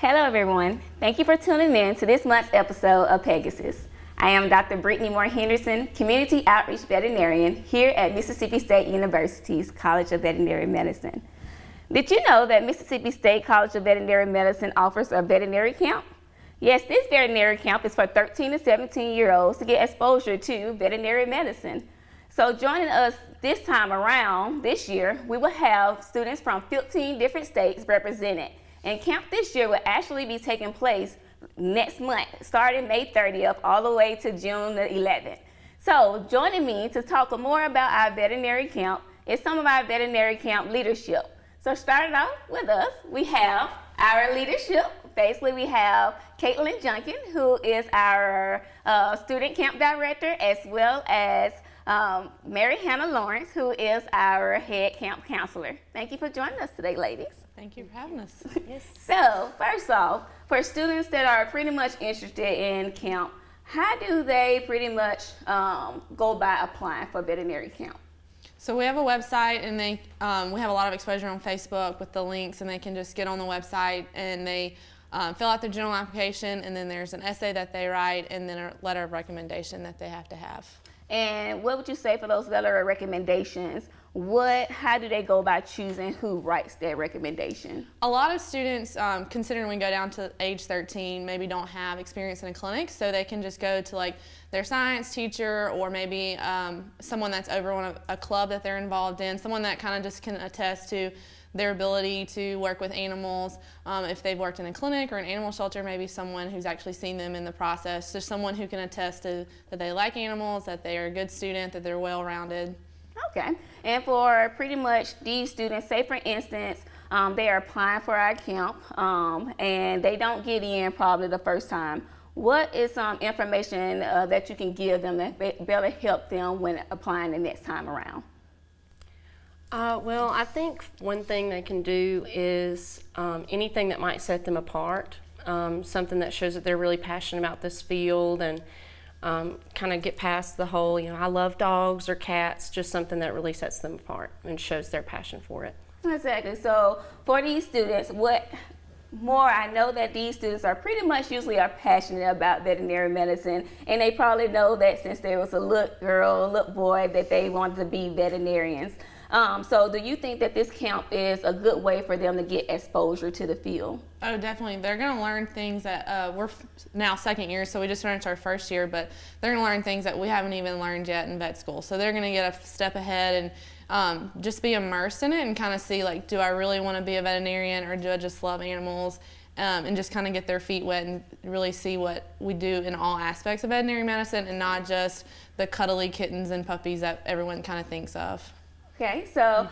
Hello everyone. Thank you for tuning in to this month's episode of Pegasus. I am Dr. Brittany Moore Henderson, Community Outreach Veterinarian here at Mississippi State University's College of Veterinary Medicine. Did you know that Mississippi State College of Veterinary Medicine offers a veterinary camp? Yes, this veterinary camp is for 13 to 17-year-olds to get exposure to veterinary medicine. So joining us this time around, this year, we will have students from 15 different states represented. And camp this year will actually be taking place next month, starting May 30th all the way to June the 11th. So joining me to talk more about our veterinary camp is some of our veterinary camp leadership. So starting off with us, we have our leadership. Basically, we have Caitlin Junkin, who is our student camp director, as well as Mary Hannah Lawrence, who is our head camp counselor. Thank you for joining us today, ladies. Thank you for having us. Yes. So, first off, for students that are pretty much interested in camp, how do they pretty much go by applying for veterinary camp? So we have a website, and we have a lot of exposure on Facebook with the links, and they can just get on the website and they fill out their general application, and then there's an essay that they write, and then a letter of recommendation that they have to have. And what would you say for those letter of recommendations? How do they go about choosing who writes their recommendation? A lot of students, considering we go down to age 13, maybe don't have experience in a clinic, so they can just go to like their science teacher, or maybe someone that's over a club that they're involved in, someone that kind of just can attest to their ability to work with animals. If they've worked in a clinic or an animal shelter, maybe someone who's actually seen them in the process. Just someone who can attest to that they like animals, that they are a good student, that they're well-rounded. Okay, and for pretty much these students, say for instance, they are applying for our camp and they don't get in probably the first time. What is some information that you can give them that better help them when applying the next time around? Well, I think one thing they can do is anything that might set them apart, something that shows that they're really passionate about this field, and kind of get past the whole, I love dogs or cats, just something that really sets them apart and shows their passion for it. Exactly. So for these students, I know that these students are pretty much usually are passionate about veterinary medicine, and they probably know that since there was a little girl, a little boy, that they wanted to be veterinarians. So do you think that this camp is a good way for them to get exposure to the field? Oh, definitely. They're going to learn things that we're now second year, so we just finished our first year, but they're going to learn things that we haven't even learned yet in vet school. So they're going to get a step ahead and just be immersed in it and kind of see, like, do I really want to be a veterinarian, or do I just love animals? And just kind of get their feet wet and really see what we do in all aspects of veterinary medicine, and not just the cuddly kittens and puppies that everyone kind of thinks of. Okay, so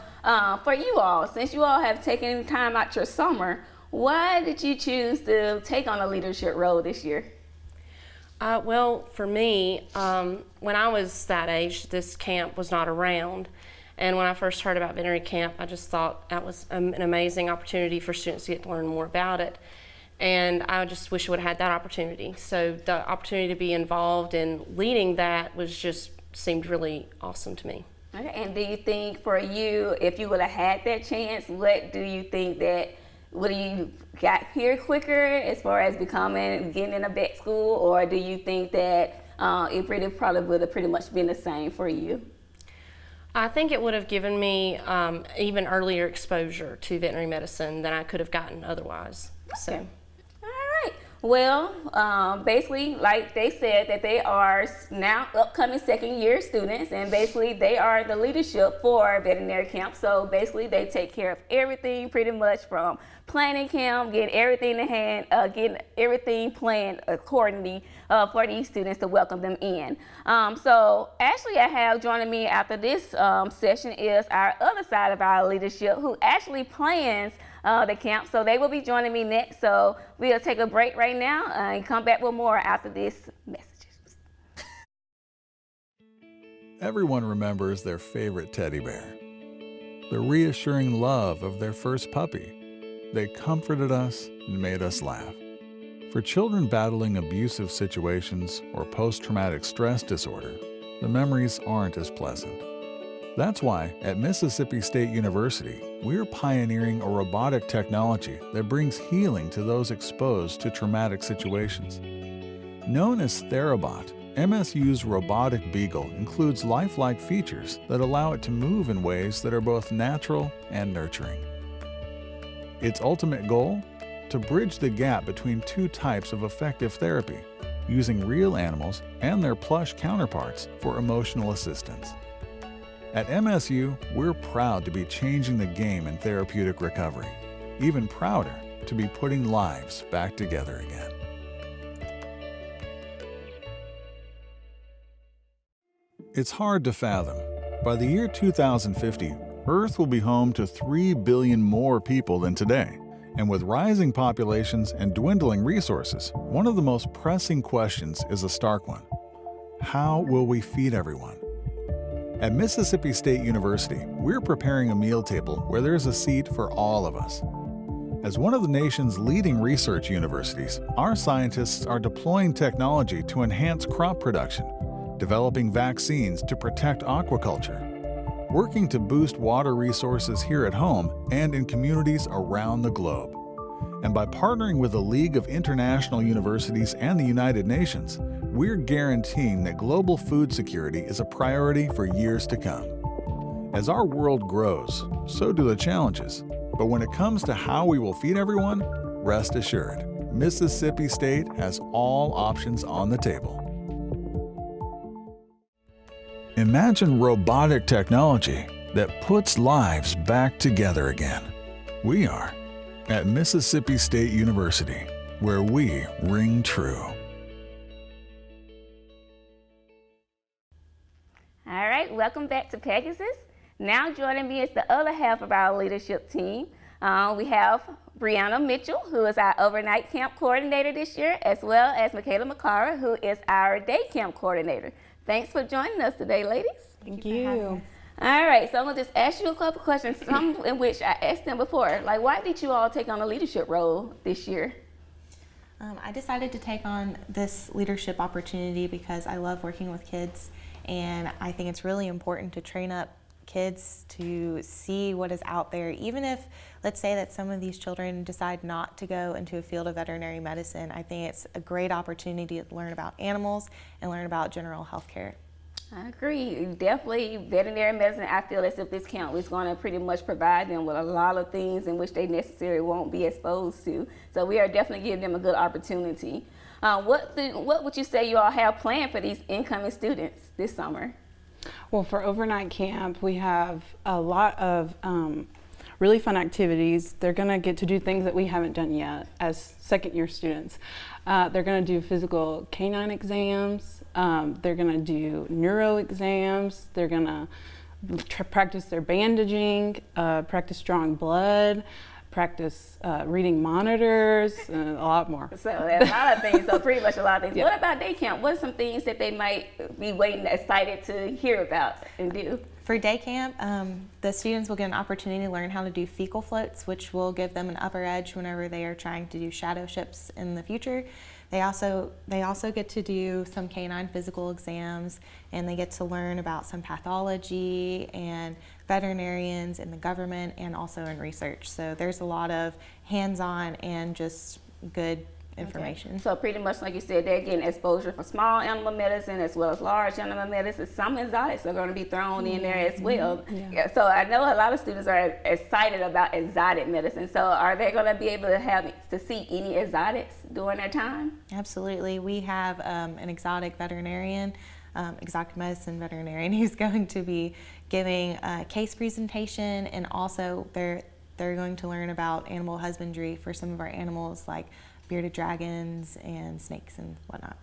for you all, since you all have taken time out your summer, why did you choose to take on a leadership role this year? Well, for me, when I was that age, this camp was not around. And when I first heard about veterinary camp, I just thought that was an amazing opportunity for students to get to learn more about it. And I just wish I would have had that opportunity. So the opportunity to be involved in leading that seemed really awesome to me. Okay, and do you think for you, if you would have had that chance, what do you think would you got here quicker as far as getting in a vet school, or do you think that it probably would have pretty much been the same for you? I think it would have given me even earlier exposure to veterinary medicine than I could have gotten otherwise. Okay. So. Well, basically, like they said, that they are now upcoming second year students, and basically they are the leadership for veterinary camp. So basically they take care of everything pretty much from planning camp, getting everything in hand, getting everything planned accordingly for these students to welcome them in. So actually I have joining me after this session is our other side of our leadership, who actually plans the camp. So they will be joining me next. So we'll take a break right now and come back with more after this message. Everyone remembers their favorite teddy bear, the reassuring love of their first puppy. They comforted us and made us laugh. For children battling abusive situations or post-traumatic stress disorder, the memories aren't as pleasant. That's why at Mississippi State University, we're pioneering a robotic technology that brings healing to those exposed to traumatic situations. Known as Therabot, MSU's robotic beagle includes lifelike features that allow it to move in ways that are both natural and nurturing. Its ultimate goal? To bridge the gap between two types of effective therapy, using real animals and their plush counterparts for emotional assistance. At MSU, we're proud to be changing the game in therapeutic recovery. Even prouder to be putting lives back together again. It's hard to fathom. By the year 2050, Earth will be home to 3 billion more people than today. And with rising populations and dwindling resources, one of the most pressing questions is a stark one. How will we feed everyone? At Mississippi State University, we're preparing a meal table where there's a seat for all of us. As one of the nation's leading research universities, our scientists are deploying technology to enhance crop production, developing vaccines to protect aquaculture, working to boost water resources here at home and in communities around the globe. And by partnering with the League of International Universities and the United Nations, we're guaranteeing that global food security is a priority for years to come. As our world grows, so do the challenges. But when it comes to how we will feed everyone, rest assured, Mississippi State has all options on the table. Imagine robotic technology that puts lives back together again. We are at Mississippi State University, where we ring true. All right, welcome back to Pegasus. Now joining me is the other half of our leadership team. We have Brianna Mitchell, who is our overnight camp coordinator this year, as well as Michaela McCara, who is our day camp coordinator. Thanks for joining us today, ladies. Thank you. All right, so I'm gonna just ask you a couple questions, some in which I asked them before. Like, why did you all take on a leadership role this year? I decided to take on this leadership opportunity because I love working with kids, and I think it's really important to train up kids to see what is out there. Even if, let's say that some of these children decide not to go into a field of veterinary medicine, I think it's a great opportunity to learn about animals and learn about general health care. I agree. Definitely veterinary medicine, I feel as if this camp is going to pretty much provide them with a lot of things in which they necessarily won't be exposed to. So we are definitely giving them a good opportunity. What would you say you all have planned for these incoming students this summer? Well, for overnight camp, we have a lot of really fun activities. They're going to get to do things that we haven't done yet as second-year students. They're going to do physical canine exams. They're going to do neuro exams. They're going to practice their bandaging, practice drawing blood, practice reading monitors, and a lot more. So there's a lot of things, so pretty much a lot of things. Yeah. What about day camp? What are some things that they might be excited to hear about and do? For day camp, the students will get an opportunity to learn how to do fecal floats, which will give them an upper edge whenever they are trying to do shadow ships in the future. They also get to do some canine physical exams, and they get to learn about some pathology and veterinarians in the government and also in research. So there's a lot of hands-on and just good information. Okay. So pretty much like you said, they're getting exposure for small animal medicine as well as large animal medicine. Some exotics are going to be thrown in there as well. Yeah. So I know a lot of students are excited about exotic medicine. So are they going to be able to see any exotics during their time? Absolutely. We have an exotic veterinarian, exotic medicine veterinarian, who's going to be giving a case presentation, and also they're going to learn about animal husbandry for some of our animals like bearded dragons and snakes and whatnot.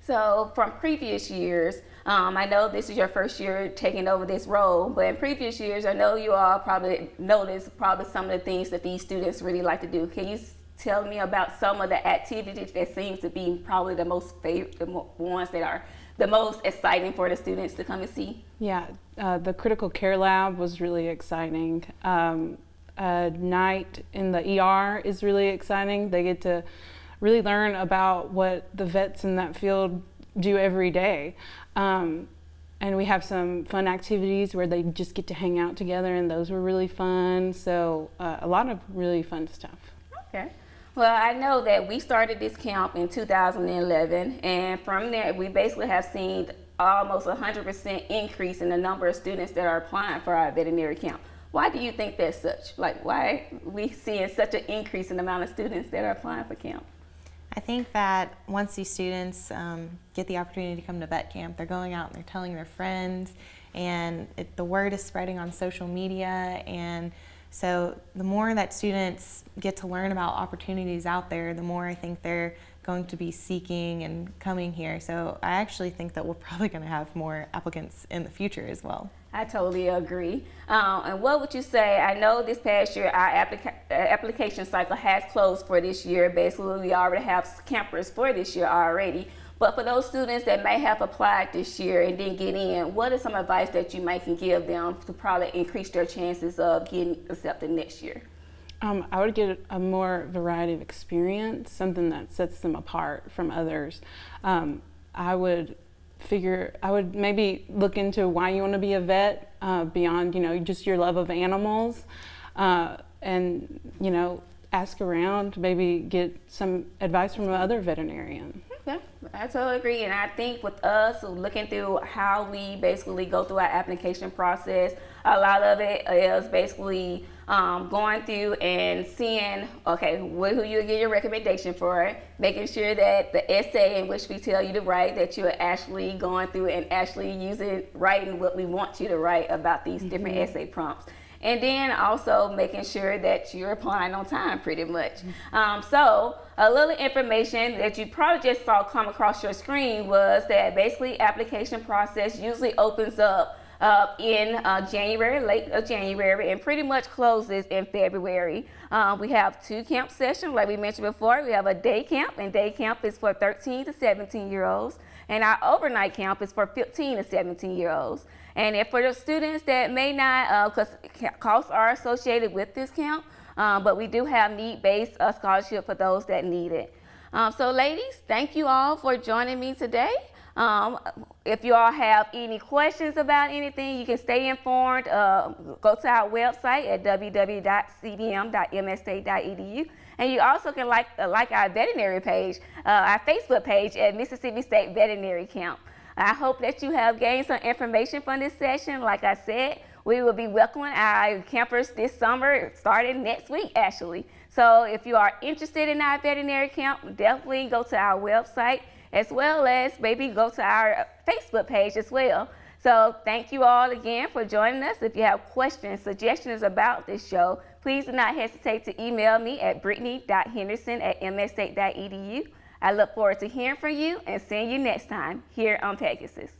So from previous years, I know this is your first year taking over this role, but in previous years, I know you all probably noticed some of the things that these students really like to do. Can you tell me about some of the activities that seems to be probably the most favorite, the ones that are the most exciting for the students to come and see? Yeah, the critical care lab was really exciting. Night in the ER is really exciting. They get to really learn about what the vets in that field do every day. And we have some fun activities where they just get to hang out together, and those were really fun. So a lot of really fun stuff. Okay. Well, I know that we started this camp in 2011, and from there we basically have seen almost 100% increase in the number of students that are applying for our veterinary camp. Why do you think that's such? Like, why are we seeing such an increase in the amount of students that are applying for camp? I think that once these students get the opportunity to come to vet camp, they're going out and they're telling their friends, and the word is spreading on social media. And so the more that students get to learn about opportunities out there, the more I think they're going to be seeking and coming here. So I actually think that we're probably going to have more applicants in the future as well. I totally agree. And what would you say? I know this past year our application cycle has closed for this year. Basically, we already have campers for this year already. But for those students that may have applied this year and didn't get in, what is some advice that you might can give them to probably increase their chances of getting accepted next year? I would get a more variety of experience, something that sets them apart from others. I would maybe look into why you want to be a vet beyond, just your love of animals, and, ask around, maybe get some advice from another veterinarian. Okay, I totally agree. And I think with us looking through how we basically go through our application process, a lot of it is basically going through and seeing, okay, who you get your recommendation for, making sure that the essay in which we tell you to write, that you're actually going through and actually writing what we want you to write about these different essay prompts. And then also making sure that you're applying on time pretty much. So a little information that you probably just saw come across your screen was that basically application process usually opens up in January, late January, and pretty much closes in February. We have 2 camp sessions, like we mentioned before. We have a day camp, and day camp is for 13 to 17-year-olds, and our overnight camp is for 15 to 17-year-olds. And if for the students that may not, because costs are associated with this camp, but we do have need-based scholarship for those that need it. So ladies, thank you all for joining me today. If you all have any questions about anything, you can stay informed. Go to our website at www.cbm.msstate.edu. And you also can like our veterinary page, our Facebook page at Mississippi State Veterinary Camp. I hope that you have gained some information from this session. Like I said, we will be welcoming our campers this summer, starting next week actually. So if you are interested in our veterinary camp, definitely go to our website, as well as maybe go to our Facebook page as well. So thank you all again for joining us. If you have questions, suggestions about this show, please do not hesitate to email me at brittany.henderson@msstate.edu. I look forward to hearing from you and seeing you next time here on Pegasus.